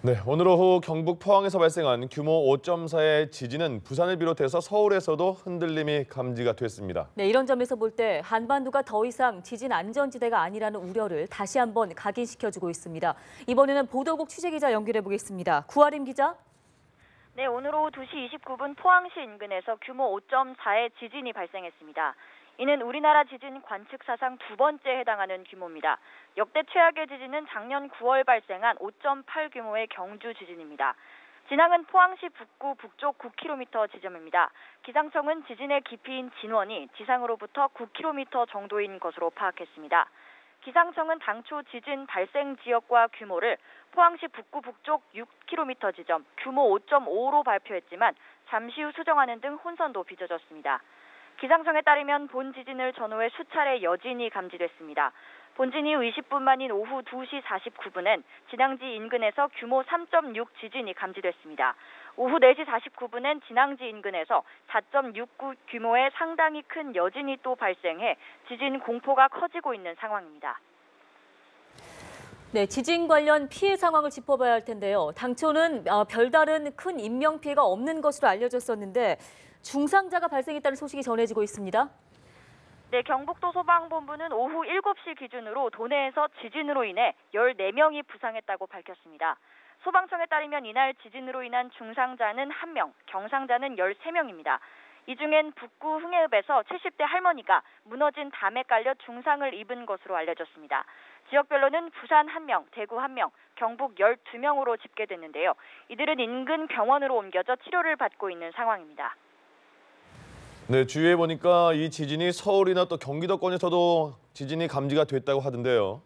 네, 오늘 오후 경북 포항에서 발생한 규모 5.4의 지진은 부산을 비롯해서 서울에서도 흔들림이 감지가 됐습니다. 네, 이런 점에서 볼 때 한반도가 더 이상 지진 안전지대가 아니라는 우려를 다시 한번 각인시켜주고 있습니다. 이번에는 보도국 취재기자 연결해 보겠습니다. 구아림 기자. 네, 오늘 오후 2시 29분 포항시 인근에서 규모 5.4의 지진이 발생했습니다. 이는 우리나라 지진 관측 사상 두 번째에 해당하는 규모입니다. 역대 최악의 지진은 작년 9월 발생한 5.8 규모의 경주 지진입니다. 진앙은 포항시 북구 북쪽 9km 지점입니다. 기상청은 지진의 깊이인 진원이 지상으로부터 9km 정도인 것으로 파악했습니다. 기상청은 당초 지진 발생 지역과 규모를 포항시 북구 북쪽 6km 지점 규모 5.5로 발표했지만 잠시 후 수정하는 등 혼선도 빚어졌습니다. 기상청에 따르면 본 지진을 전후에 수차례 여진이 감지됐습니다. 본진 이후 20분 만인 오후 2시 49분엔 진앙지 인근에서 규모 3.6 지진이 감지됐습니다. 오후 4시 49분엔 진앙지 인근에서 4.69 규모의 상당히 큰 여진이 또 발생해 지진 공포가 커지고 있는 상황입니다. 네, 지진 관련 피해 상황을 짚어봐야 할 텐데요. 당초는 별다른 큰 인명피해가 없는 것으로 알려졌었는데 중상자가 발생했다는 소식이 전해지고 있습니다. 네, 경북도 소방본부는 오후 7시 기준으로 도내에서 지진으로 인해 14명이 부상했다고 밝혔습니다. 소방청에 따르면 이날 지진으로 인한 중상자는 1명, 경상자는 13명입니다. 이 중엔 북구 흥해읍에서 70대 할머니가 무너진 담에 깔려 중상을 입은 것으로 알려졌습니다. 지역별로는 부산 1명, 대구 1명, 경북 12명으로 집계됐는데요. 이들은 인근 병원으로 옮겨져 치료를 받고 있는 상황입니다. 네, 주위에 보니까 이 지진이 서울이나 또 경기도권에서도 지진이 감지가 됐다고 하던데요.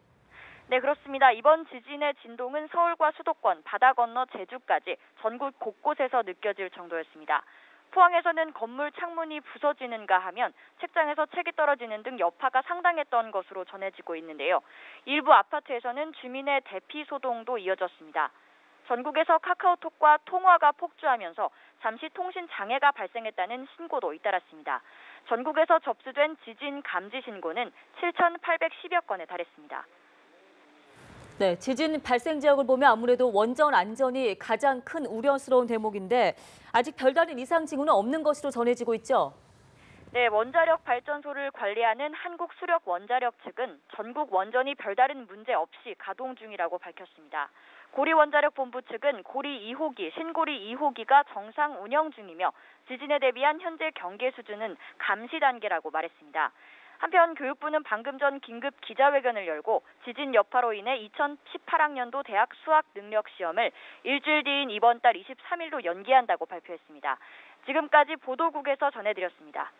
네, 그렇습니다. 이번 지진의 진동은 서울과 수도권, 바다 건너 제주까지 전국 곳곳에서 느껴질 정도였습니다. 포항에서는 건물 창문이 부서지는가 하면 책장에서 책이 떨어지는 등 여파가 상당했던 것으로 전해지고 있는데요. 일부 아파트에서는 주민의 대피 소동도 이어졌습니다. 전국에서 카카오톡과 통화가 폭주하면서 잠시 통신 장애가 발생했다는 신고도 잇따랐습니다. 전국에서 접수된 지진 감지 신고는 7,810여 건에 달했습니다. 네, 지진 발생 지역을 보면 아무래도 원전 안전이 가장 큰 우려스러운 대목인데 아직 별다른 이상 징후는 없는 것으로 전해지고 있죠. 네, 원자력 발전소를 관리하는 한국수력원자력 측은 전국 원전이 별다른 문제 없이 가동 중이라고 밝혔습니다. 고리원자력본부 측은 고리 2호기, 신고리 2호기가 정상 운영 중이며 지진에 대비한 현재 경계 수준은 감시 단계라고 말했습니다. 한편 교육부는 방금 전 긴급 기자회견을 열고 지진 여파로 인해 2018학년도 대학 수학 능력 시험을 일주일 뒤인 이번 달 23일로 연기한다고 발표했습니다. 지금까지 보도국에서 전해드렸습니다.